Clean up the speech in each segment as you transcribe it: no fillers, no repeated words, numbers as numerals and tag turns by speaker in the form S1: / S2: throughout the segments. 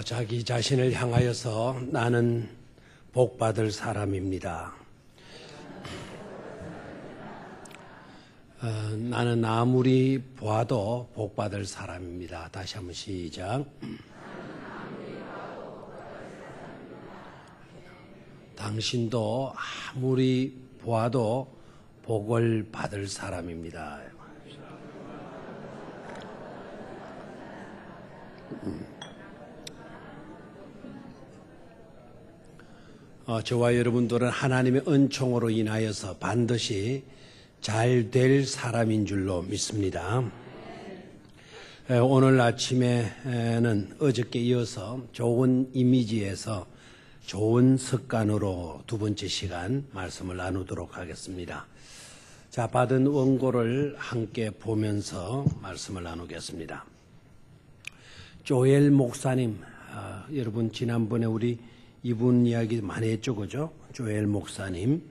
S1: 자기 자신을 향하여서 나는 복받을 사람입니다. 나는 아무리 보아도 복받을 사람입니다. 다시 한번 시작. 당신도 아무리 보아도 복을 받을 사람입니다. 저와 여러분들은 하나님의 은총으로 인하여서 반드시 잘 될 사람인 줄로 믿습니다. 오늘 아침에는 어저께 이어서 좋은 이미지에서 좋은 습관으로 두 번째 시간 말씀을 나누도록 하겠습니다. 자, 받은 원고를 함께 보면서 말씀을 나누겠습니다. 조엘 목사님, 여러분 지난번에 우리 이분 이야기 많이 했죠, 그죠? 조엘 목사님,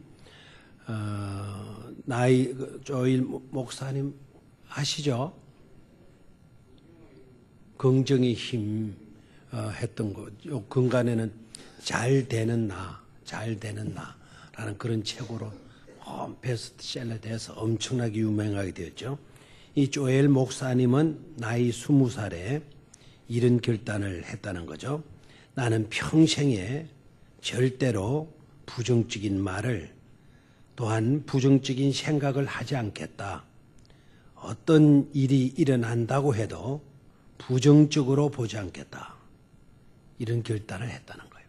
S1: 조엘 목사님 아시죠? 긍정의 힘 했던 거, 요 근간에는 잘 되는 나라는 그런 책으로 베스트셀러 돼서 엄청나게 유명하게 되었죠. 이 조엘 목사님은 나이 20살에 이런 결단을 했다는 거죠. 나는 평생에 절대로 부정적인 말을 또한 부정적인 생각을 하지 않겠다. 어떤 일이 일어난다고 해도 부정적으로 보지 않겠다. 이런 결단을 했다는 거예요.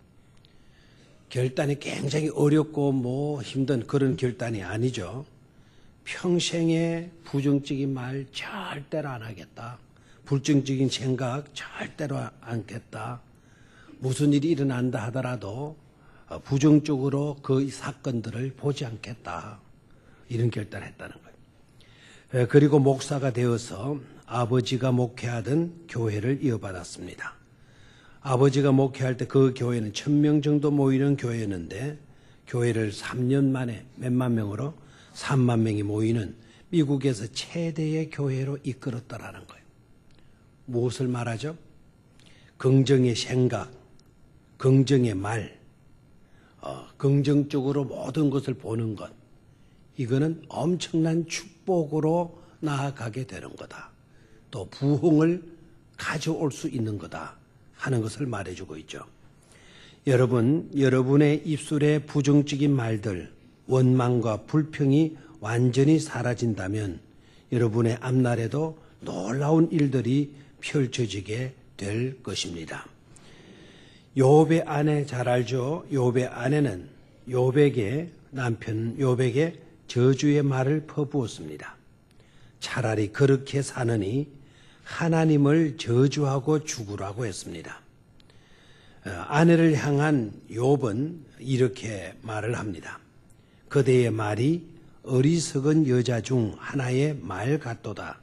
S1: 결단이 굉장히 어렵고 힘든 그런 결단이 아니죠. 평생에 부정적인 말 절대로 안 하겠다. 불정적인 생각 절대로 않겠다. 무슨 일이 일어난다 하더라도 부정적으로 그 사건들을 보지 않겠다. 이런 결단을 했다는 거예요. 그리고 목사가 되어서 아버지가 목회하던 교회를 이어받았습니다. 아버지가 목회할 때 그 교회는 1000명 정도 모이는 교회였는데 교회를 3년 만에 몇만 명으로 3만 명이 모이는 미국에서 최대의 교회로 이끌었다라는 거예요. 무엇을 말하죠? 긍정의 생각, 긍정의 말, 긍정적으로 모든 것을 보는 것, 이거는 엄청난 축복으로 나아가게 되는 거다. 또 부흥을 가져올 수 있는 거다 하는 것을 말해주고 있죠. 여러분, 여러분의 입술에 부정적인 말들, 원망과 불평이 완전히 사라진다면 여러분의 앞날에도 놀라운 일들이 펼쳐지게 될 것입니다. 욥의 아내 잘 알죠? 욥의 아내는 욥에게 남편 욥에게 저주의 말을 퍼부었습니다. 차라리 그렇게 사느니 하나님을 저주하고 죽으라고 했습니다. 아내를 향한 욥은 이렇게 말을 합니다. 그대의 말이 어리석은 여자 중 하나의 말 같도다.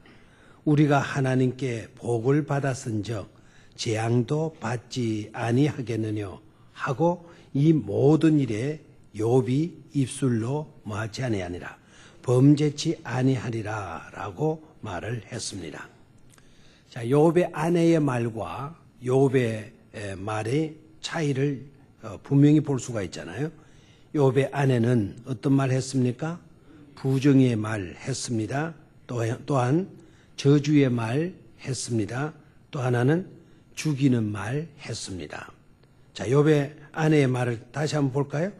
S1: 우리가 하나님께 복을 받았은즉 재앙도 받지 아니하겠느냐 하고 이 모든 일에 욥이 입술로 뭐하지 아니하니라 범죄치 아니하리라라고 말을 했습니다. 자, 욥의 아내의 말과 욥의 말의 차이를 분명히 볼 수가 있잖아요. 욥의 아내는 어떤 말 했습니까? 부정의 말 했습니다. 또한 저주의 말 했습니다. 또 하나는 죽이는 말 했습니다. 자, 욥의 아내의 말을 다시 한번 볼까요?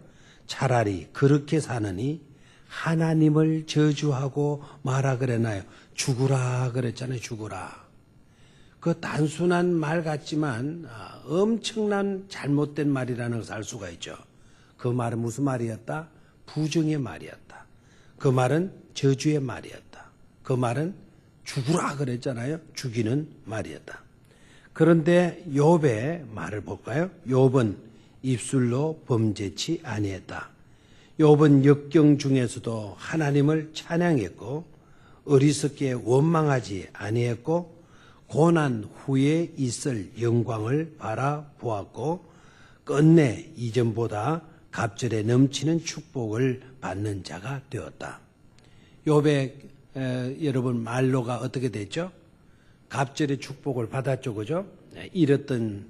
S1: 차라리 그렇게 사느니 하나님을 저주하고 말하 그랬나요? 죽으라 그랬잖아요. 죽으라. 그 단순한 말 같지만 엄청난 잘못된 말이라는 것을 알 수가 있죠. 그 말은 무슨 말이었다? 부정의 말이었다. 그 말은 저주의 말이었다. 그 말은 죽으라 그랬잖아요. 죽이는 말이었다. 그런데 욥의 말을 볼까요? 욥은 입술로 범죄치 아니했다. 욥은 역경 중에서도 하나님을 찬양했고 어리석게 원망하지 아니했고 고난 후에 있을 영광을 바라보았고 끝내 이전보다 갑절에 넘치는 축복을 받는 자가 되었다. 욥의 여러분 말로가 어떻게 됐죠? 갑절의 축복을 받았죠, 그죠? 잃었던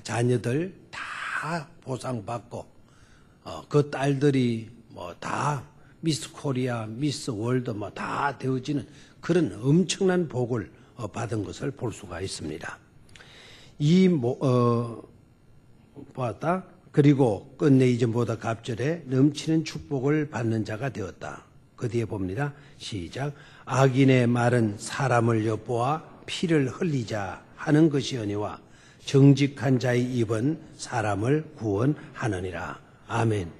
S1: 자녀들 다 보상받고 그 딸들이 뭐 다 미스 코리아, 미스 월드 뭐 다 되어지는 그런 엄청난 복을 받은 것을 볼 수가 있습니다. 보았다. 그리고 끝내 이전보다 갑절에 넘치는 축복을 받는 자가 되었다. 그 뒤에 봅니다. 시작. 악인의 말은 사람을 엿보아 피를 흘리자 하는 것이오니와 정직한 자의 입은 사람을 구원하느니라. 아멘.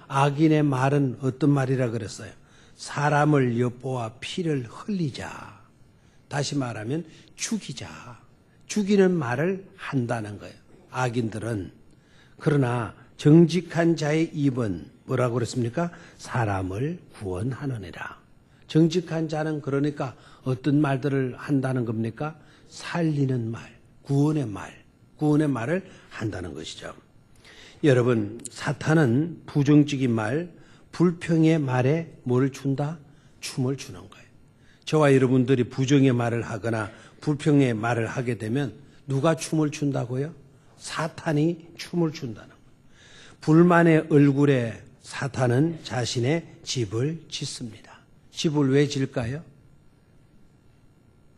S1: 악인의 말은 어떤 말이라 그랬어요? 사람을 엿보아 피를 흘리자. 다시 말하면 죽이자. 죽이는 말을 한다는 거예요. 악인들은. 그러나 정직한 자의 입은 뭐라고 그랬습니까? 사람을 구원하느니라. 정직한 자는 그러니까 어떤 말들을 한다는 겁니까? 살리는 말, 구원의 말을 한다는 것이죠. 여러분, 사탄은 부정적인 말, 불평의 말에 뭘 준다? 춤을 추는 거예요. 저와 여러분들이 부정의 말을 하거나 불평의 말을 하게 되면 누가 춤을 춘다고요? 사탄이 춤을 춘다는 거예요. 불만의 얼굴에 사탄은 자신의 집을 짓습니다. 집을 왜 질까요?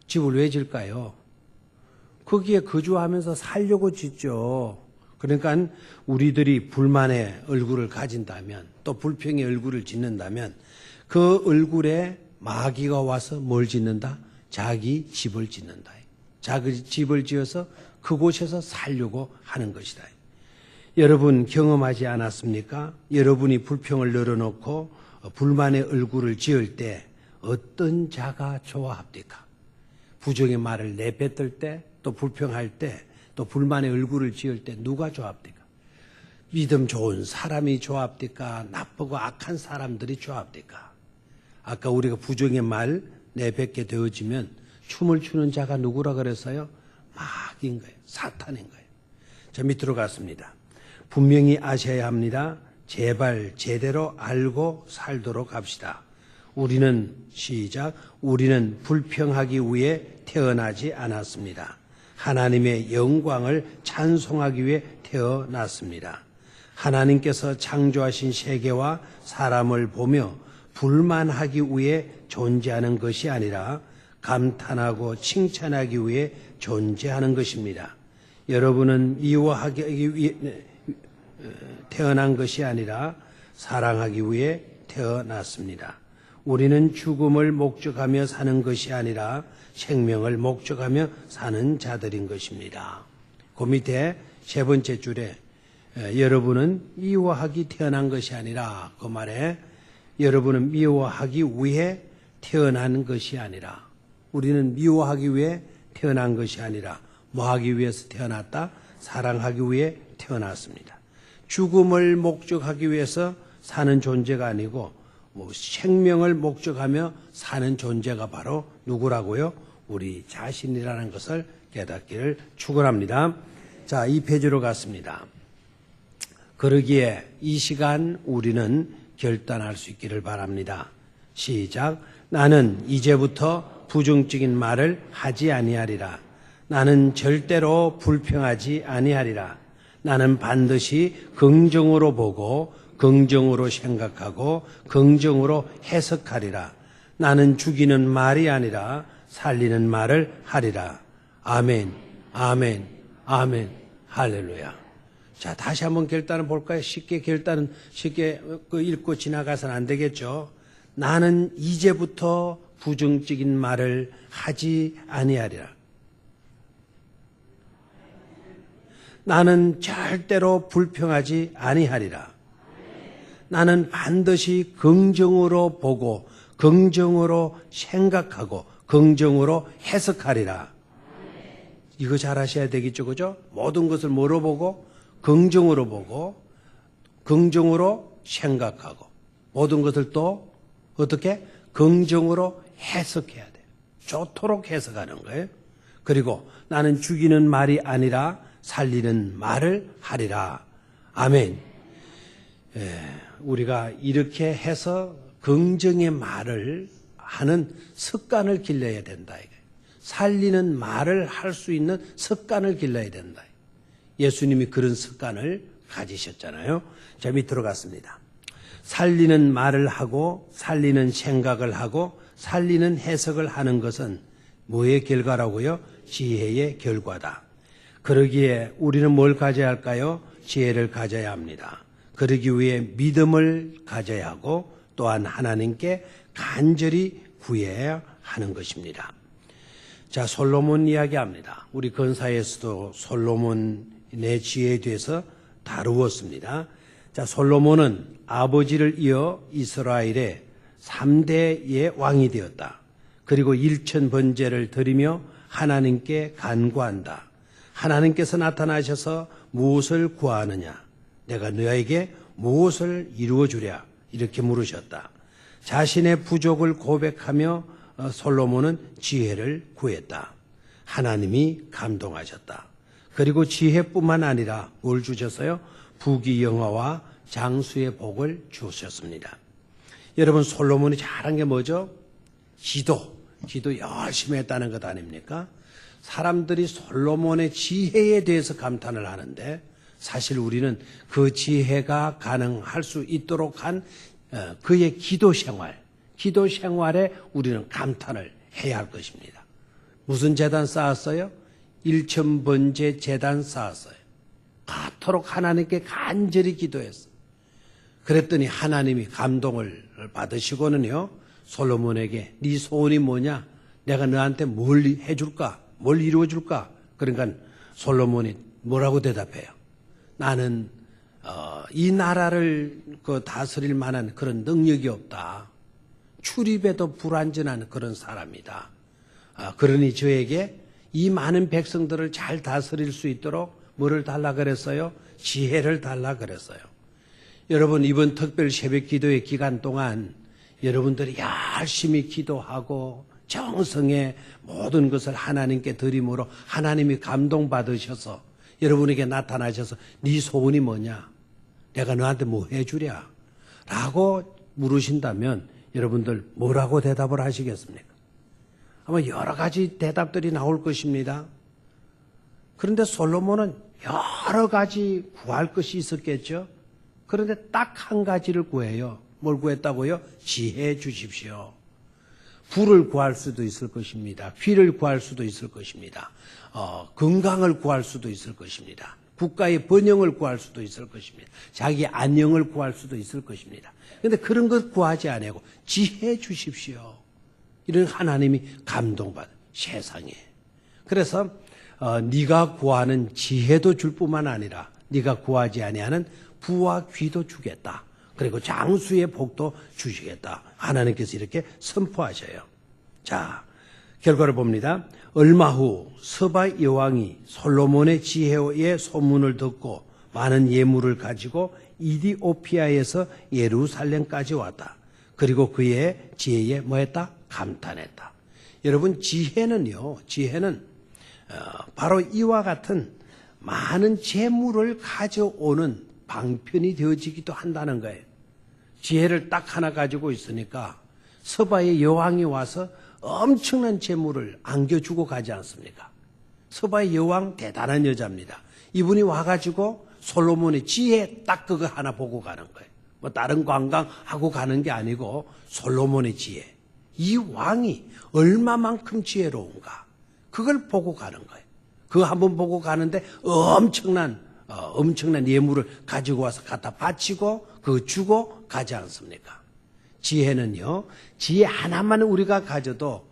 S1: 집을 왜 질까요? 거기에 거주하면서 살려고 짓죠. 그러니까 우리들이 불만의 얼굴을 가진다면 또 불평의 얼굴을 짓는다면 그 얼굴에 마귀가 와서 뭘 짓는다? 자기 집을 짓는다. 자기 집을 지어서 그곳에서 살려고 하는 것이다. 여러분 경험하지 않았습니까? 여러분이 불평을 늘어놓고 불만의 얼굴을 지을 때 어떤 자가 좋아합니까? 부정의 말을 내뱉을 때, 또 불평할 때, 또 불만의 얼굴을 지을 때 누가 좋아합니까? 믿음 좋은 사람이 좋아합니까? 나쁘고 악한 사람들이 좋아합니까? 아까 우리가 부정의 말 내뱉게 되어지면 춤을 추는 자가 누구라 그랬어요? 마귀인 거예요. 사탄인 거예요. 자, 밑으로 갔습니다. 분명히 아셔야 합니다. 제발 제대로 알고 살도록 합시다. 우리는 시작. 우리는 불평하기 위해 태어나지 않았습니다. 하나님의 영광을 찬송하기 위해 태어났습니다. 하나님께서 창조하신 세계와 사람을 보며 불만하기 위해 존재하는 것이 아니라 감탄하고 칭찬하기 위해 존재하는 것입니다. 여러분은 미워하기 위해 태어난 것이 아니라 사랑하기 위해 태어났습니다. 우리는 죽음을 목적하며 사는 것이 아니라 생명을 목적하며 사는 자들인 것입니다. 그 밑에 세 번째 줄에 여러분은 미워하기 태어난 것이 아니라, 그 말에 여러분은 미워하기 위해 태어난 것이 아니라, 우리는 미워하기 위해 태어난 것이 아니라 뭐 하기 위해서 태어났다? 사랑하기 위해 태어났습니다. 죽음을 목적하기 위해서 사는 존재가 아니고 생명을 목적하며 사는 존재가 바로 누구라고요? 우리 자신이라는 것을 깨닫기를 축원합니다. 자, 2페이지로 갔습니다. 그러기에 이 시간 우리는 결단할 수 있기를 바랍니다. 시작. 나는 이제부터 부정적인 말을 하지 아니하리라. 나는 절대로 불평하지 아니하리라. 나는 반드시 긍정으로 보고 긍정으로 생각하고 긍정으로 해석하리라. 나는 죽이는 말이 아니라 살리는 말을 하리라. 아멘, 아멘, 아멘, 할렐루야. 자, 다시 한번 결단을 볼까요? 쉽게 읽고 지나가서는 안 되겠죠. 나는 이제부터 부정적인 말을 하지 아니하리라. 나는 절대로 불평하지 아니하리라. 나는 반드시 긍정으로 보고 긍정으로 생각하고 긍정으로 해석하리라. 이거 잘 하셔야 되겠죠, 그죠? 모든 것을 뭐로 보고? 긍정으로 보고 긍정으로 생각하고 모든 것을 또 어떻게? 긍정으로 해석해야 돼요. 좋도록 해석하는 거예요. 그리고 나는 죽이는 말이 아니라 살리는 말을 하리라. 아멘. 우리가 이렇게 해서 긍정의 말을 하는 습관을 길러야 된다. 살리는 말을 할 수 있는 습관을 길러야 된다. 예수님이 그런 습관을 가지셨잖아요. 자, 밑으로 갔습니다. 살리는 말을 하고 살리는 생각을 하고 살리는 해석을 하는 것은 뭐의 결과라고요? 지혜의 결과다. 그러기에 우리는 뭘 가져야 할까요? 지혜를 가져야 합니다. 그러기 위해 믿음을 가져야 하고 또한 하나님께 간절히 구해야 하는 것입니다. 자, 솔로몬 이야기합니다. 우리 근사에서도 솔로몬의 지혜에 대해서 다루었습니다. 자, 솔로몬은 아버지를 이어 이스라엘의 3대의 왕이 되었다. 그리고 일천번제를 드리며 하나님께 간구한다. 하나님께서 나타나셔서 무엇을 구하느냐? 내가 너에게 무엇을 이루어주랴? 이렇게 물으셨다. 자신의 부족을 고백하며 솔로몬은 지혜를 구했다. 하나님이 감동하셨다. 그리고 지혜뿐만 아니라 뭘 주셨어요? 부귀영화와 장수의 복을 주셨습니다. 여러분, 솔로몬이 잘한 게 뭐죠? 기도 열심히 했다는 것 아닙니까? 사람들이 솔로몬의 지혜에 대해서 감탄을 하는데 사실 우리는 그 지혜가 가능할 수 있도록 한 그의 기도 생활에 우리는 감탄을 해야 할 것입니다. 무슨 제단 쌓았어요? 일천번제 제단 쌓았어요. 그토록 하나님께 간절히 기도했어요. 그랬더니 하나님이 감동을 받으시고는요, 솔로몬에게 네 소원이 뭐냐? 내가 너한테 뭘 해줄까? 뭘 이루어줄까? 그러니까 솔로몬이 뭐라고 대답해요? 나는 이 나라를 다스릴 만한 그런 능력이 없다. 출입에도 불완전한 그런 사람이다. 그러니 저에게 이 많은 백성들을 잘 다스릴 수 있도록 뭐를 달라 그랬어요? 지혜를 달라 그랬어요. 여러분, 이번 특별 새벽 기도의 기간 동안 여러분들이 열심히 기도하고 정성에 모든 것을 하나님께 드림으로 하나님이 감동받으셔서 여러분에게 나타나셔서 네 소원이 뭐냐? 내가 너한테 뭐 해주랴? 라고 물으신다면 여러분들 뭐라고 대답을 하시겠습니까? 아마 여러 가지 대답들이 나올 것입니다. 그런데 솔로몬은 여러 가지 구할 것이 있었겠죠. 그런데 딱 한 가지를 구해요. 뭘 구했다고요? 지혜 주십시오. 부를 구할 수도 있을 것입니다. 귀를 구할 수도 있을 것입니다. 건강을 구할 수도 있을 것입니다. 국가의 번영을 구할 수도 있을 것입니다. 자기 안녕을 구할 수도 있을 것입니다. 그런데 그런 것 구하지 아니고 지혜 주십시오. 이런 하나님이 감동받은 세상에. 그래서 네가 구하는 지혜도 줄 뿐만 아니라 네가 구하지 아니하는 부와 귀도 주겠다. 그리고 장수의 복도 주시겠다. 하나님께서 이렇게 선포하셔요. 자, 결과를 봅니다. 얼마 후 서바 여왕이 솔로몬의 지혜의 소문을 듣고 많은 예물을 가지고 이디오피아에서 예루살렘까지 왔다. 그리고 그의 지혜에 뭐했다? 감탄했다. 여러분, 지혜는 바로 이와 같은 많은 재물을 가져오는 방편이 되어지기도 한다는 거예요. 지혜를 딱 하나 가지고 있으니까 서바의 여왕이 와서 엄청난 재물을 안겨주고 가지 않습니까? 서바의 여왕 대단한 여자입니다. 이분이 와가지고 솔로몬의 지혜 딱 그거 하나 보고 가는 거예요. 뭐 다른 관광하고 가는 게 아니고 솔로몬의 지혜. 이 왕이 얼마만큼 지혜로운가. 그걸 보고 가는 거예요. 그거 한번 보고 가는데 엄청난 예물을 가지고 와서 갖다 바치고 그거 주고 가지 않습니까? 지혜는요, 지혜 하나만 우리가 가져도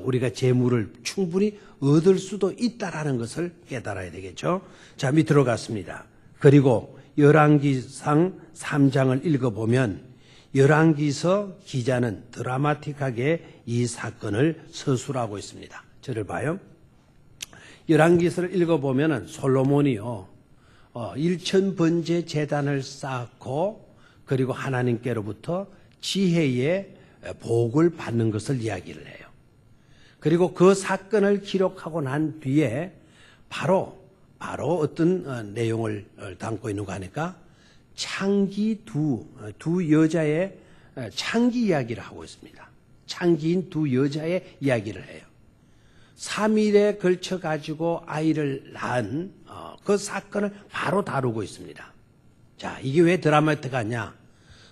S1: 우리가 재물을 충분히 얻을 수도 있다라는 것을 깨달아야 되겠죠. 자, 밑으로 갔습니다. 그리고 열왕기상 3장을 읽어보면 열왕기서 기자는 드라마틱하게 이 사건을 서술하고 있습니다. 저를 봐요. 열왕기서를 읽어보면 솔로몬이요, 일천번제 제단을 쌓고 그리고 하나님께로부터 지혜의 복을 받는 것을 이야기를 해요. 그리고 그 사건을 기록하고 난 뒤에 바로 어떤 내용을 담고 있는가 하니까 창기 두 여자의 창기 이야기를 하고 있습니다. 창기인 두 여자의 이야기를 해요. 3일에 걸쳐 가지고 아이를 낳은 그 사건을 바로 다루고 있습니다. 자, 이게 왜 드라마틱하냐?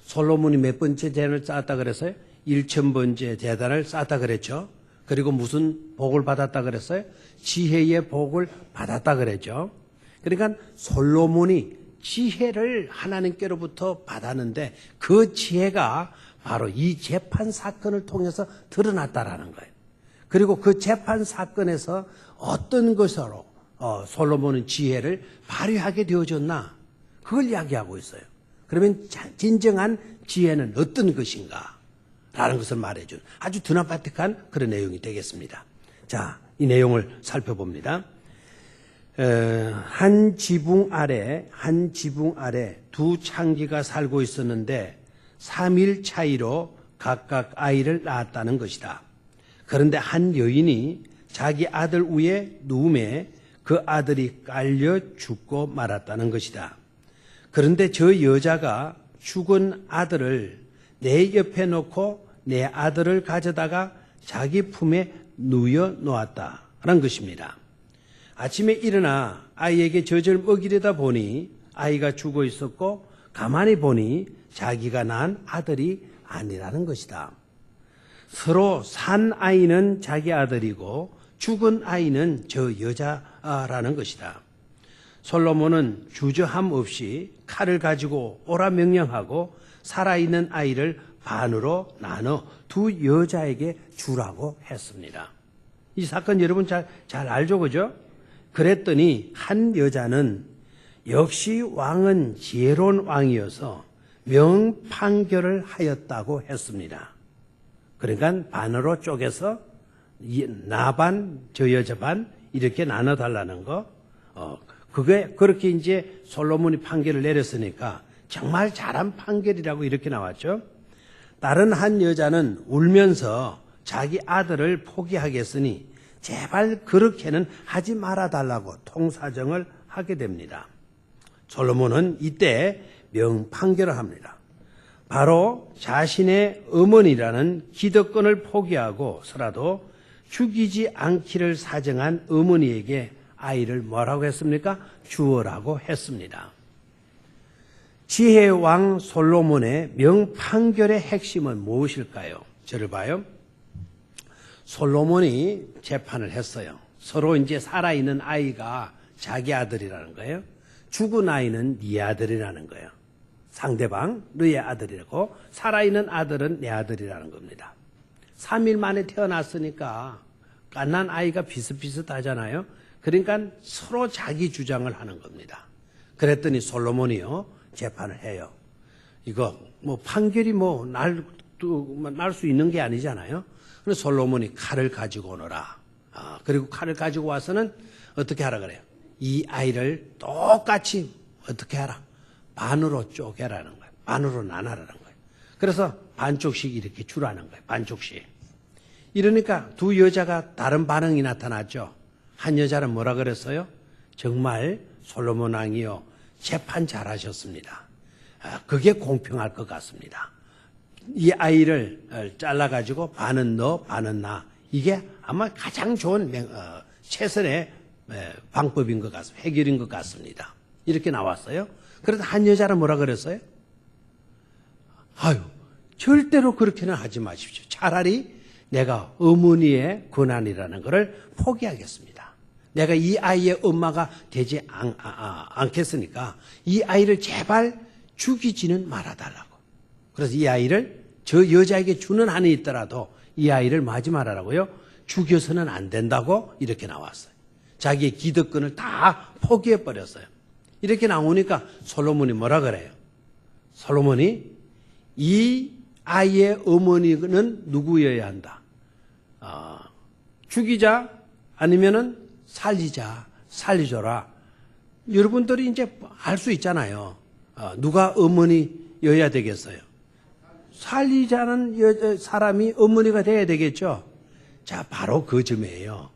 S1: 솔로몬이 몇 번째 재단을 쌓았다 그랬어요? 1000번째 재단을 쌓았다 그랬죠. 그리고 무슨 복을 받았다 그랬어요? 지혜의 복을 받았다 그랬죠. 그러니까 솔로몬이 지혜를 하나님께로부터 받았는데 그 지혜가 바로 이 재판 사건을 통해서 드러났다라는 거예요. 그리고 그 재판 사건에서 어떤 것으로 솔로몬은 지혜를 발휘하게 되어졌나? 그걸 이야기하고 있어요. 그러면 진정한 지혜는 어떤 것인가? 라는 것을 말해준 아주 드라마틱한 그런 내용이 되겠습니다. 자, 이 내용을 살펴봅니다. 한 지붕 아래 두 창기가 살고 있었는데 3일 차이로 각각 아이를 낳았다는 것이다. 그런데 한 여인이 자기 아들 위에 누움에 그 아들이 깔려 죽고 말았다는 것이다. 그런데 저 여자가 죽은 아들을 내 옆에 놓고 내 아들을 가져다가 자기 품에 누워 놓았다는 것입니다. 아침에 일어나 아이에게 젖을 먹이려다 보니 아이가 죽어 있었고 가만히 보니 자기가 낳은 아들이 아니라는 것이다. 서로 산 아이는 자기 아들이고 죽은 아이는 저 여자라는 것이다. 솔로몬은 주저함 없이 칼을 가지고 오라 명령하고 살아있는 아이를 반으로 나눠 두 여자에게 주라고 했습니다. 이 사건 여러분 잘 알죠, 그죠? 그랬더니 한 여자는 역시 왕은 지혜로운 왕이어서 명판결을 하였다고 했습니다. 그러니까 반으로 쪼개서 나 반, 저 여자 반 이렇게 나눠달라는 거. 그게 그렇게 이제 솔로몬이 판결을 내렸으니까 정말 잘한 판결이라고 이렇게 나왔죠. 다른 한 여자는 울면서 자기 아들을 포기하겠으니 제발 그렇게는 하지 말아달라고 통사정을 하게 됩니다. 솔로몬은 이때 명판결을 합니다. 바로 자신의 어머니라는 기득권을 포기하고서라도 죽이지 않기를 사정한 어머니에게 아이를 뭐라고 했습니까? 주어라고 했습니다. 지혜의 왕 솔로몬의 명판결의 핵심은 무엇일까요? 저를 봐요. 솔로몬이 재판을 했어요. 서로 이제 살아있는 아이가 자기 아들이라는 거예요. 죽은 아이는 네 아들이라는 거예요. 상대방 너의 아들이라고, 살아있는 아들은 내 아들이라는 겁니다. 3일 만에 태어났으니까 갓난 아이가 비슷비슷하잖아요. 그러니까 서로 자기 주장을 하는 겁니다. 그랬더니 솔로몬이요 재판을 해요. 이거 뭐 판결이 날 수 있는 게 아니잖아요. 그래서 솔로몬이 칼을 가지고 오너라. 그리고 칼을 가지고 와서는 어떻게 하라 그래요? 이 아이를 똑같이 어떻게 하라? 반으로 쪼개라는 거예요. 반으로 나눠라는 거예요. 그래서 반쪽씩 이렇게 주라는 거예요. 반쪽씩. 이러니까 두 여자가 다른 반응이 나타났죠. 한 여자는 뭐라 그랬어요? 정말 솔로몬 왕이요 재판 잘하셨습니다. 그게 공평할 것 같습니다. 이 아이를 잘라가지고 반은 너 반은 나, 이게 아마 가장 좋은 최선의 방법인 것 같습니다. 해결인 것 같습니다. 이렇게 나왔어요. 그래서 한 여자는 뭐라 그랬어요? 아유, 절대로 그렇게는 하지 마십시오. 차라리 내가 어머니의 권한이라는 것을 포기하겠습니다. 내가 이 아이의 엄마가 되지 않겠으니까 이 아이를 제발 죽이지는 말아달라고. 그래서 이 아이를 저 여자에게 주는 한이 있더라도 이 아이를 마지 말아라고요. 죽여서는 안 된다고 이렇게 나왔어요. 자기의 기득권을 다 포기해버렸어요. 이렇게 나오니까 솔로몬이 뭐라 그래요? 솔로몬이 이 아이의 어머니는 누구여야 한다? 죽이자 아니면은 살리줘라. 여러분들이 이제 알 수 있잖아요. 누가 어머니여야 되겠어요? 살리자는 사람이 어머니가 돼야 되겠죠? 자, 바로 그 점이에요.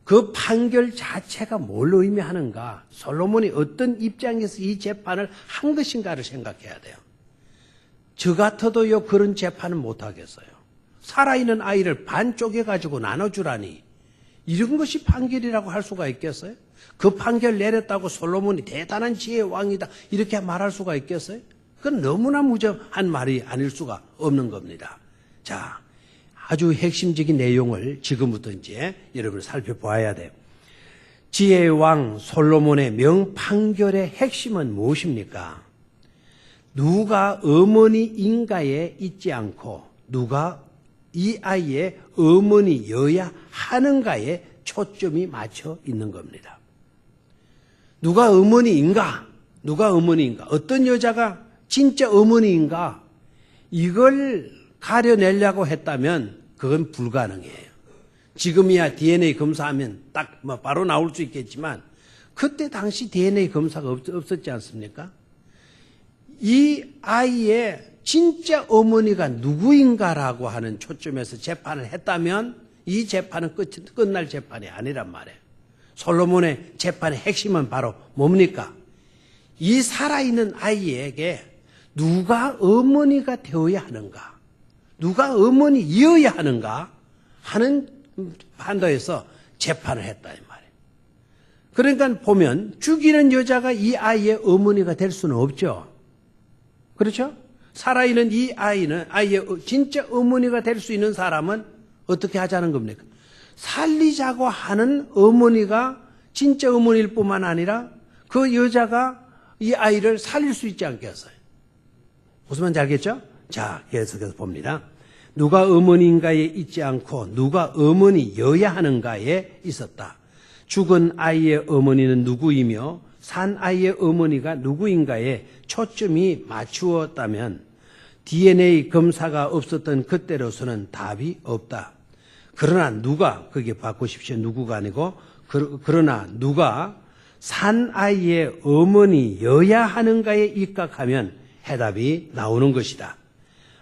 S1: 그 판결 자체가 뭘 의미하는가? 솔로몬이 어떤 입장에서 이 재판을 한 것인가를 생각해야 돼요. 저 같아도요, 그런 재판은 못 하겠어요. 살아있는 아이를 반 쪼개가지고 나눠주라니. 이런 것이 판결이라고 할 수가 있겠어요? 그 판결 내렸다고 솔로몬이 대단한 지혜의 왕이다 이렇게 말할 수가 있겠어요? 그건 너무나 무정한 말이 아닐 수가 없는 겁니다. 자, 아주 핵심적인 내용을 지금부터 이제 여러분 살펴보아야 돼요. 지혜의 왕 솔로몬의 명판결의 핵심은 무엇입니까? 누가 어머니인가에 있지 않고 누가 이 아이의 어머니여야 하는가에 초점이 맞춰 있는 겁니다. 누가 어머니인가? 누가 어머니인가? 어떤 여자가 진짜 어머니인가? 이걸 가려내려고 했다면 그건 불가능해요. 지금이야 DNA 검사하면 딱 바로 나올 수 있겠지만 그때 당시 DNA 검사가 없었지 않습니까? 이 아이의 진짜 어머니가 누구인가라고 하는 초점에서 재판을 했다면 이 재판은 끝날 재판이 아니란 말이에요. 솔로몬의 재판의 핵심은 바로 뭡니까? 이 살아있는 아이에게 누가 어머니가 되어야 하는가? 누가 어머니이어야 하는가? 하는 판도에서 재판을 했다 이 말이에요. 그러니까 보면 죽이는 여자가 이 아이의 어머니가 될 수는 없죠. 그렇죠? 살아있는 이 아이는 아이의 진짜 어머니가 될 수 있는 사람은 어떻게 하자는 겁니까? 살리자고 하는 어머니가 진짜 어머니일 뿐만 아니라 그 여자가 이 아이를 살릴 수 있지 않겠어요? 무슨 말인지 알겠죠? 자, 계속해서 봅니다. 누가 어머니인가에 있지 않고 누가 어머니여야 하는가에 있었다. 죽은 아이의 어머니는 누구이며 산 아이의 어머니가 누구인가에 초점이 맞추었다면 DNA 검사가 없었던 그때로서는 답이 없다. 그러나 누가, 거기에 바꾸십시오. 누구가 아니고, 그러나 누가 산 아이의 어머니여야 하는가에 입각하면 해답이 나오는 것이다.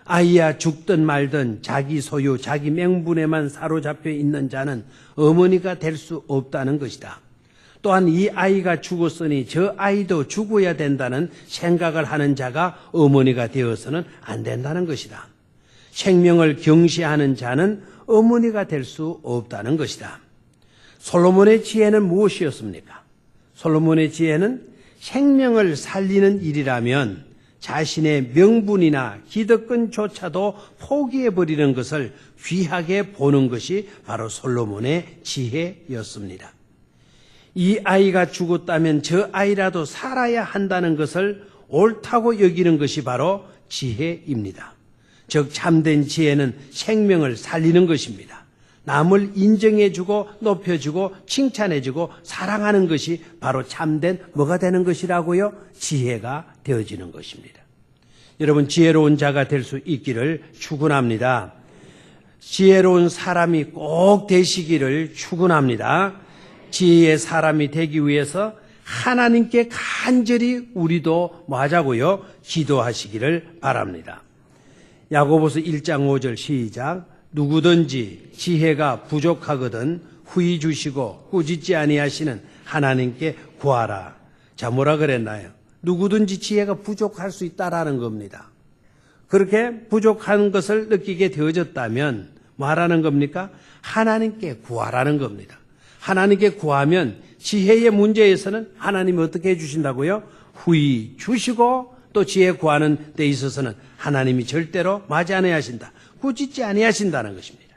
S1: 아이야 죽든 말든 자기 소유, 자기 명분에만 사로잡혀 있는 자는 어머니가 될 수 없다는 것이다. 또한 이 아이가 죽었으니 저 아이도 죽어야 된다는 생각을 하는 자가 어머니가 되어서는 안 된다는 것이다. 생명을 경시하는 자는 어머니가 될 수 없다는 것이다. 솔로몬의 지혜는 무엇이었습니까? 솔로몬의 지혜는 생명을 살리는 일이라면 자신의 명분이나 기득권조차도 포기해버리는 것을 귀하게 보는 것이 바로 솔로몬의 지혜였습니다. 이 아이가 죽었다면 저 아이라도 살아야 한다는 것을 옳다고 여기는 것이 바로 지혜입니다. 즉 참된 지혜는 생명을 살리는 것입니다. 남을 인정해주고 높여주고 칭찬해주고 사랑하는 것이 바로 참된 뭐가 되는 것이라고요? 지혜가 되어지는 것입니다. 여러분 지혜로운 자가 될 수 있기를 축원합니다. 지혜로운 사람이 꼭 되시기를 축원합니다. 지혜의 사람이 되기 위해서 하나님께 간절히 우리도 뭐 하자고요? 기도하시기를 바랍니다. 야고보서 1장 5절 시작. 누구든지 지혜가 부족하거든 후히 주시고 꾸짖지 아니하시는 하나님께 구하라. 자, 뭐라 그랬나요? 누구든지 지혜가 부족할 수 있다라는 겁니다. 그렇게 부족한 것을 느끼게 되어졌다면 뭐 하라는 겁니까? 하나님께 구하라는 겁니다. 하나님께 구하면 지혜의 문제에서는 하나님이 어떻게 해주신다고요? 후히 주시고 또 지혜 구하는 데 있어서는 하나님이 절대로 맞이 아니하신다. 꾸짖지 아니하신다는 것입니다.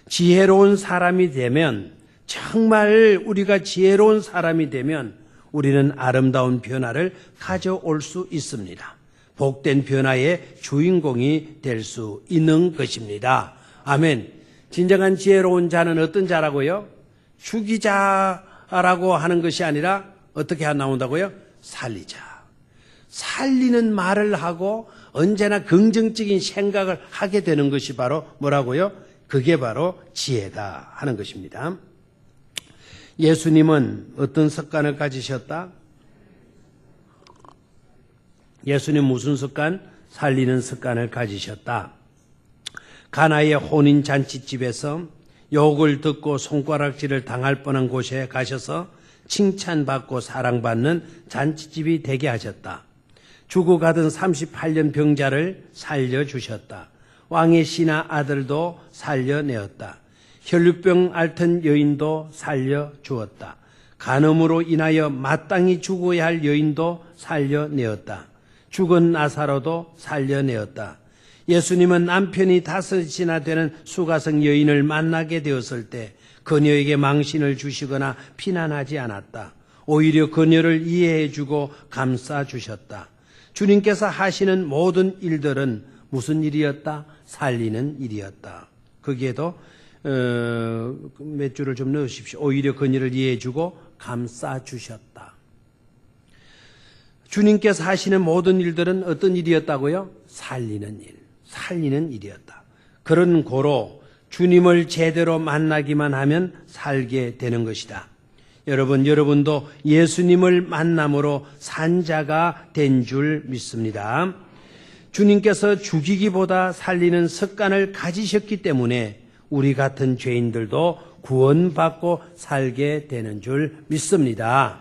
S1: 지혜로운 사람이 되면 정말 우리가 지혜로운 사람이 되면 우리는 아름다운 변화를 가져올 수 있습니다. 복된 변화의 주인공이 될 수 있는 것입니다. 아멘. 진정한 지혜로운 자는 어떤 자라고요? 죽이자라고 하는 것이 아니라 어떻게 나온다고요? 살리자. 살리는 말을 하고 언제나 긍정적인 생각을 하게 되는 것이 바로 뭐라고요? 그게 바로 지혜다 하는 것입니다. 예수님은 어떤 습관을 가지셨다? 예수님 무슨 습관? 살리는 습관을 가지셨다. 가나의 혼인 잔치집에서 욕을 듣고 손가락질을 당할 뻔한 곳에 가셔서 칭찬받고 사랑받는 잔치집이 되게 하셨다. 죽어가던 38년 병자를 살려주셨다. 왕의 신하 아들도 살려내었다. 혈류병 앓던 여인도 살려 주었다. 간음으로 인하여 마땅히 죽어야 할 여인도 살려내었다. 죽은 나사로도 살려내었다. 예수님은 남편이 5이나 되는 수가성 여인을 만나게 되었을 때 그녀에게 망신을 주시거나 비난하지 않았다. 오히려 그녀를 이해해 주고 감싸 주셨다. 주님께서 하시는 모든 일들은 무슨 일이었다? 살리는 일이었다. 거기에도 몇 줄을 좀 넣으십시오. 오히려 그녀를 이해해 주고 감싸 주셨다. 주님께서 하시는 모든 일들은 어떤 일이었다고요? 살리는 일, 살리는 일이었다. 그런 고로 주님을 제대로 만나기만 하면 살게 되는 것이다. 여러분도 예수님을 만남으로 산 자가 된 줄 믿습니다. 주님께서 죽이기보다 살리는 습관을 가지셨기 때문에 우리 같은 죄인들도 구원받고 살게 되는 줄 믿습니다.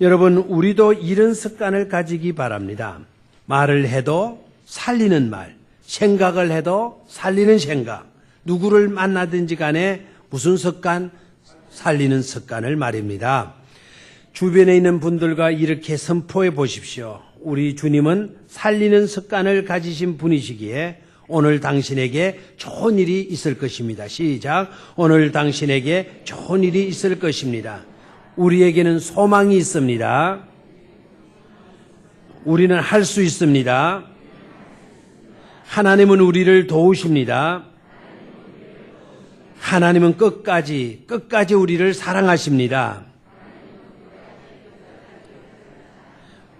S1: 여러분, 우리도 이런 습관을 가지기 바랍니다. 말을 해도 살리는 말, 생각을 해도 살리는 생각, 누구를 만나든지 간에 무슨 습관? 살리는 습관을 말입니다. 주변에 있는 분들과 이렇게 선포해 보십시오. 우리 주님은 살리는 습관을 가지신 분이시기에 오늘 당신에게 좋은 일이 있을 것입니다. 시작. 오늘 당신에게 좋은 일이 있을 것입니다. 우리에게는 소망이 있습니다. 우리는 할 수 있습니다. 하나님은 우리를 도우십니다. 하나님은 끝까지 우리를 사랑하십니다.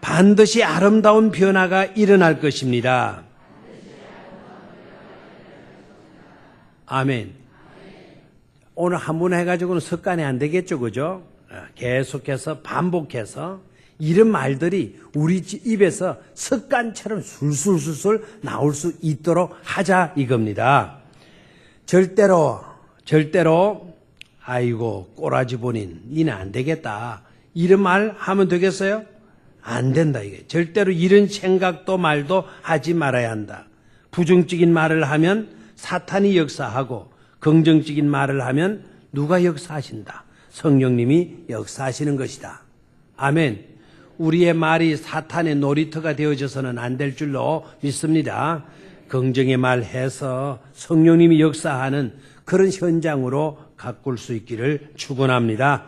S1: 반드시 아름다운 변화가 일어날 것입니다. 아멘. 오늘 한 번 해가지고는 습관이 안 되겠죠, 그죠? 계속해서 반복해서 이런 말들이 우리 입에서 습관처럼 술술술술 나올 수 있도록 하자 이겁니다. 절대로 아이고 꼬라지 보닌 니는 안 되겠다 이런 말 하면 되겠어요? 안 된다 이게. 절대로 이런 생각도 말도 하지 말아야 한다. 부정적인 말을 하면 사탄이 역사하고 긍정적인 말을 하면 누가 역사하신다? 성령님이 역사하시는 것이다. 아멘. 우리의 말이 사탄의 놀이터가 되어져서는 안 될 줄로 믿습니다. 긍정의 말 해서 성령님이 역사하는 그런 현장으로 가꿀 수 있기를 축원합니다.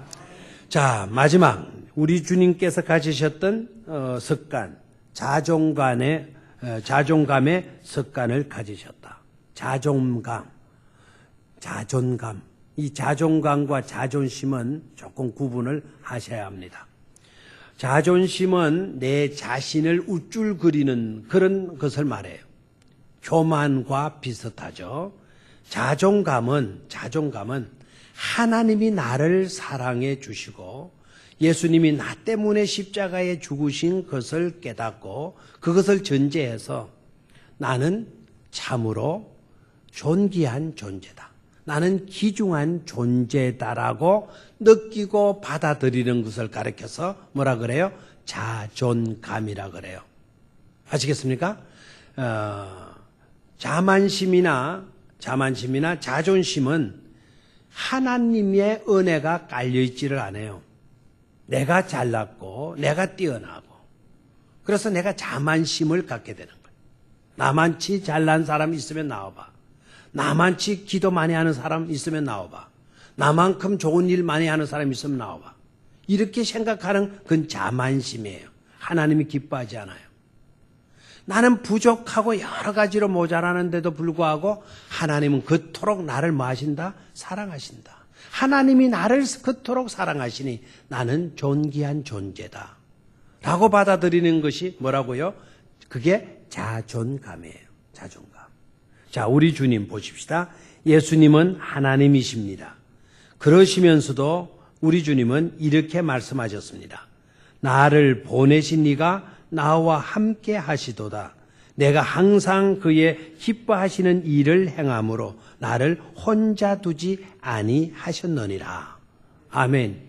S1: 자, 마지막 우리 주님께서 가지셨던 습관, 자존감의 습관을 가지셨다. 자존감. 이 자존감과 자존심은 조금 구분을 하셔야 합니다. 자존심은 내 자신을 우쭐거리는 그런 것을 말해요. 교만과 비슷하죠. 자존감은 하나님이 나를 사랑해 주시고 예수님이 나 때문에 십자가에 죽으신 것을 깨닫고 그것을 전제해서 나는 참으로 존귀한 존재다. 나는 귀중한 존재다라고 느끼고 받아들이는 것을 가르쳐서 뭐라 그래요? 자존감이라 그래요. 아시겠습니까? 자만심이나 자존심은 하나님의 은혜가 깔려있지를 않아요. 내가 잘났고 내가 뛰어나고 그래서 내가 자만심을 갖게 되는 거예요. 나만치 잘난 사람 있으면 나와봐. 나만치 기도 많이 하는 사람 있으면 나와봐. 나만큼 좋은 일 많이 하는 사람 있으면 나와봐. 이렇게 생각하는 그건 자만심이에요. 하나님이 기뻐하지 않아요. 나는 부족하고 여러 가지로 모자라는데도 불구하고 하나님은 그토록 나를 뭐 하신다? 사랑하신다. 하나님이 나를 그토록 사랑하시니 나는 존귀한 존재다 라고 받아들이는 것이 뭐라고요? 그게 자존감이에요. 자존감. 자, 우리 주님 보십시다. 예수님은 하나님이십니다. 그러시면서도 우리 주님은 이렇게 말씀하셨습니다. 나를 보내신 이가 나와 함께 하시도다. 내가 항상 그의 기뻐하시는 일을 행함으로 나를 혼자 두지 아니하셨느니라. 아멘.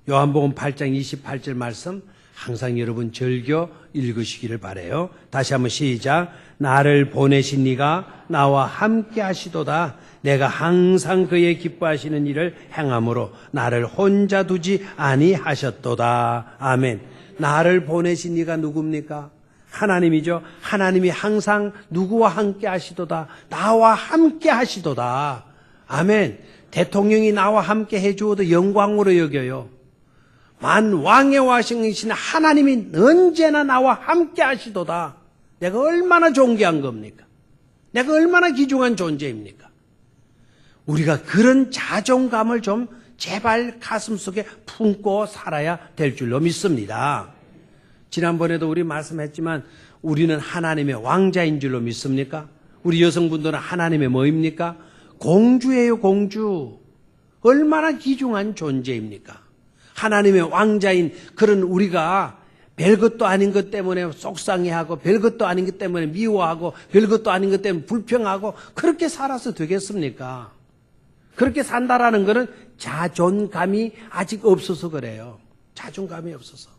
S1: 요한복음 8장 28절 말씀 항상 여러분 즐겨 읽으시기를 바라요. 다시 한번 시작. 나를 보내신 이가 나와 함께 하시도다. 내가 항상 그의 기뻐하시는 일을 행함으로 나를 혼자 두지 아니하셨도다. 아멘. 나를 보내신 이가 누굽니까? 하나님이죠. 하나님이 항상 누구와 함께 하시도다. 나와 함께 하시도다. 아멘. 대통령이 나와 함께 해주어도 영광으로 여겨요. 만 왕의 왕이신 하나님이 언제나 나와 함께 하시도다. 내가 얼마나 존귀한 겁니까? 내가 얼마나 귀중한 존재입니까? 우리가 그런 자존감을 좀 제발 가슴속에 품고 살아야 될 줄로 믿습니다. 지난번에도 우리 말씀했지만 우리는 하나님의 왕자인 줄로 믿습니까? 우리 여성분들은 하나님의 뭐입니까? 공주예요, 공주. 얼마나 귀중한 존재입니까? 하나님의 왕자인 그런 우리가 별것도 아닌 것 때문에 속상해하고 별것도 아닌 것 때문에 미워하고 별것도 아닌 것 때문에 불평하고 그렇게 살아서 되겠습니까? 그렇게 산다라는 것은 자존감이 아직 없어서 그래요. 자존감이 없어서.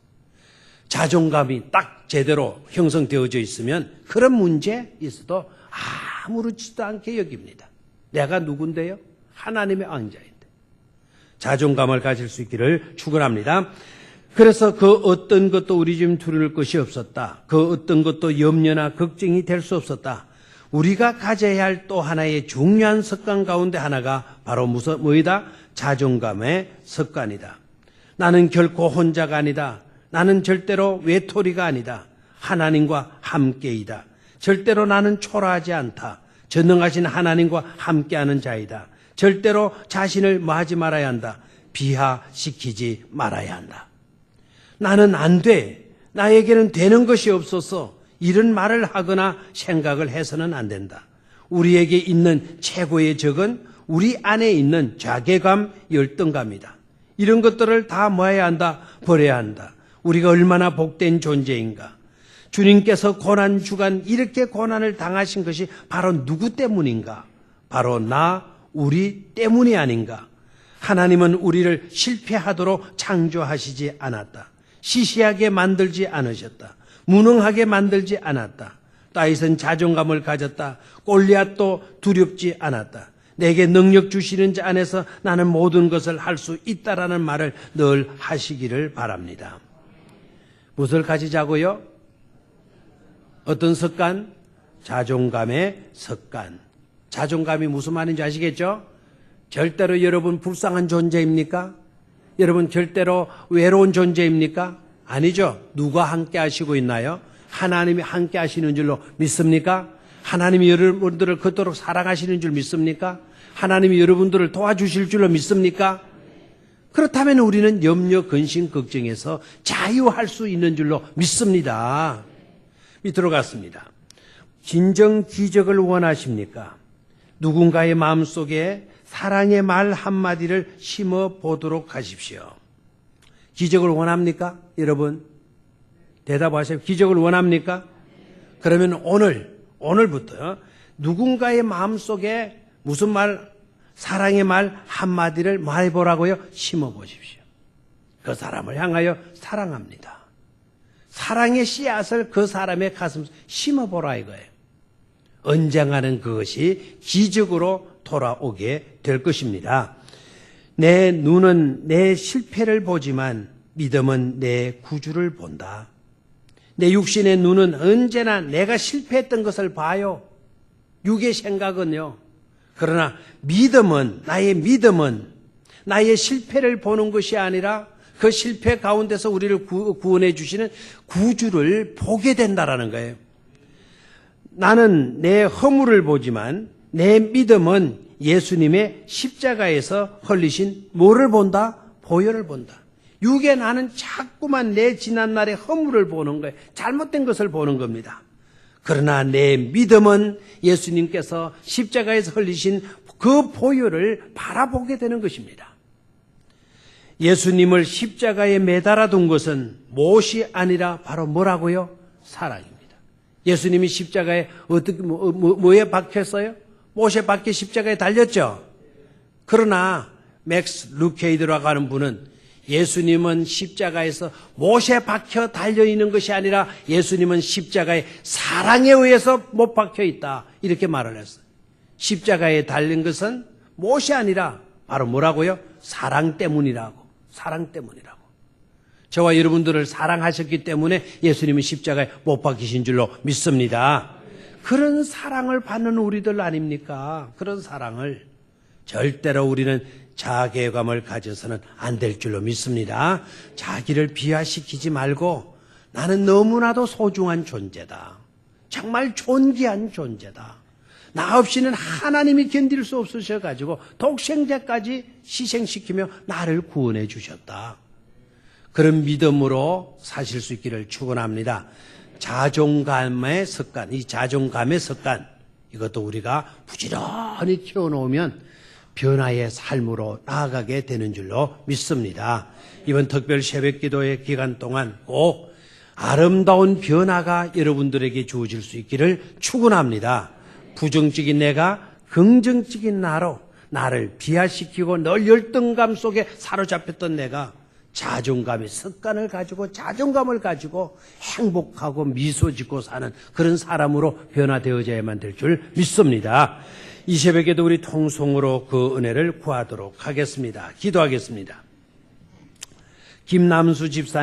S1: 자존감이 딱 제대로 형성되어져 있으면 그런 문제 있어도 아무렇지도 않게 여깁니다. 내가 누군데요? 하나님의 왕자인데. 자존감을 가질 수 있기를 축원합니다. 그래서 그 어떤 것도 우리 좀 두려울 것이 없었다. 그 어떤 것도 염려나 걱정이 될 수 없었다. 우리가 가져야 할 또 하나의 중요한 습관 가운데 하나가 바로 뭐이다? 자존감의 습관이다. 나는 결코 혼자가 아니다. 나는 절대로 외톨이가 아니다. 하나님과 함께이다. 절대로 나는 초라하지 않다. 전능하신 하나님과 함께하는 자이다. 절대로 자신을 뭐하지 말아야 한다. 비하시키지 말아야 한다. 나는 안 돼. 나에게는 되는 것이 없어서 이런 말을 하거나 생각을 해서는 안 된다. 우리에게 있는 최고의 적은 우리 안에 있는 자괴감, 열등감이다. 이런 것들을 다 뭐해야 한다? 버려야 한다. 우리가 얼마나 복된 존재인가. 주님께서 고난주간 이렇게 고난을 당하신 것이 바로 누구 때문인가? 바로 우리 때문이 아닌가? 하나님은 우리를 실패하도록 창조하시지 않았다. 시시하게 만들지 않으셨다. 무능하게 만들지 않았다. 다윗은 자존감을 가졌다. 골리앗도 두렵지 않았다. 내게 능력 주시는 자 안에서 나는 모든 것을 할 수 있다라는 말을 늘 하시기를 바랍니다. 무엇을 가지자고요? 어떤 습관? 자존감의 습관. 자존감이 무슨 말인지 아시겠죠? 절대로 여러분 불쌍한 존재입니까? 여러분 절대로 외로운 존재입니까? 아니죠. 누가 함께 하시고 있나요? 하나님이 함께 하시는 줄로 믿습니까? 하나님이 여러분들을 그토록 사랑하시는 줄 믿습니까? 하나님이 여러분들을 도와주실 줄로 믿습니까? 그렇다면 우리는 염려, 근심, 걱정에서 자유할 수 있는 줄로 믿습니다. 밑으로 갔습니다. 진정 기적을 원하십니까? 누군가의 마음속에 사랑의 말 한마디를 심어 보도록 하십시오. 기적을 원합니까? 여러분 대답하세요. 기적을 원합니까? 그러면 오늘부터 누군가의 마음속에 무슨 말, 사랑의 말 한마디를 말해보라고요? 심어보십시오. 그 사람을 향하여 사랑합니다. 사랑의 씨앗을 그 사람의 가슴 심어보라 이거예요. 언젠가는 그것이 기적으로 돌아오게 될 것입니다. 내 눈은 내 실패를 보지만 믿음은 내 구주를 본다. 내 육신의 눈은 언제나 내가 실패했던 것을 봐요. 육의 생각은요. 그러나 나의 믿음은 나의 실패를 보는 것이 아니라 그 실패 가운데서 우리를 구원해 주시는 구주를 보게 된다라는 거예요. 나는 내 허물을 보지만 내 믿음은 예수님의 십자가에서 흘리신 뭐를 본다? 보혈을 본다. 육의 나는 자꾸만 내 지난날의 허물을 보는 거예요. 잘못된 것을 보는 겁니다. 그러나 내 믿음은 예수님께서 십자가에서 흘리신 그 보혈을 바라보게 되는 것입니다. 예수님을 십자가에 매달아 둔 것은 무엇이 아니라 바로 뭐라고요? 사랑입니다. 예수님이 십자가에 뭐에 박혔어요? 못에 박혀 십자가에 달렸죠. 그러나 맥스 루케이드라고 하는 분은 예수님은 십자가에서 못에 박혀 달려있는 것이 아니라 예수님은 십자가에 사랑에 의해서 못 박혀 있다. 이렇게 말을 했어요. 십자가에 달린 것은 못이 아니라 바로 뭐라고요? 사랑 때문이라고. 사랑 때문이라고. 저와 여러분들을 사랑하셨기 때문에 예수님은 십자가에 못 박히신 줄로 믿습니다. 그런 사랑을 받는 우리들 아닙니까? 그런 사랑을 절대로 우리는 자괴감을 가져서는 안 될 줄로 믿습니다. 자기를 비하시키지 말고 나는 너무나도 소중한 존재다. 정말 존귀한 존재다. 나 없이는 하나님이 견딜 수 없으셔가지고 독생자까지 희생시키며 나를 구원해 주셨다. 그런 믿음으로 사실 수 있기를 축원합니다. 자존감의 습관, 이 자존감의 습관, 이것도 우리가 부지런히 키워놓으면 변화의 삶으로 나아가게 되는 줄로 믿습니다. 이번 특별 새벽기도의 기간 동안 꼭 아름다운 변화가 여러분들에게 주어질 수 있기를 축원합니다. 부정적인 내가 긍정적인 나로 나를 비하시키고 늘 열등감 속에 사로잡혔던 내가 자존감의 습관을 가지고 자존감을 가지고 행복하고 미소 짓고 사는 그런 사람으로 변화되어져야만 될 줄 믿습니다. 이 새벽에도 우리 통성으로 그 은혜를 구하도록 하겠습니다. 기도하겠습니다. 김남수 집사님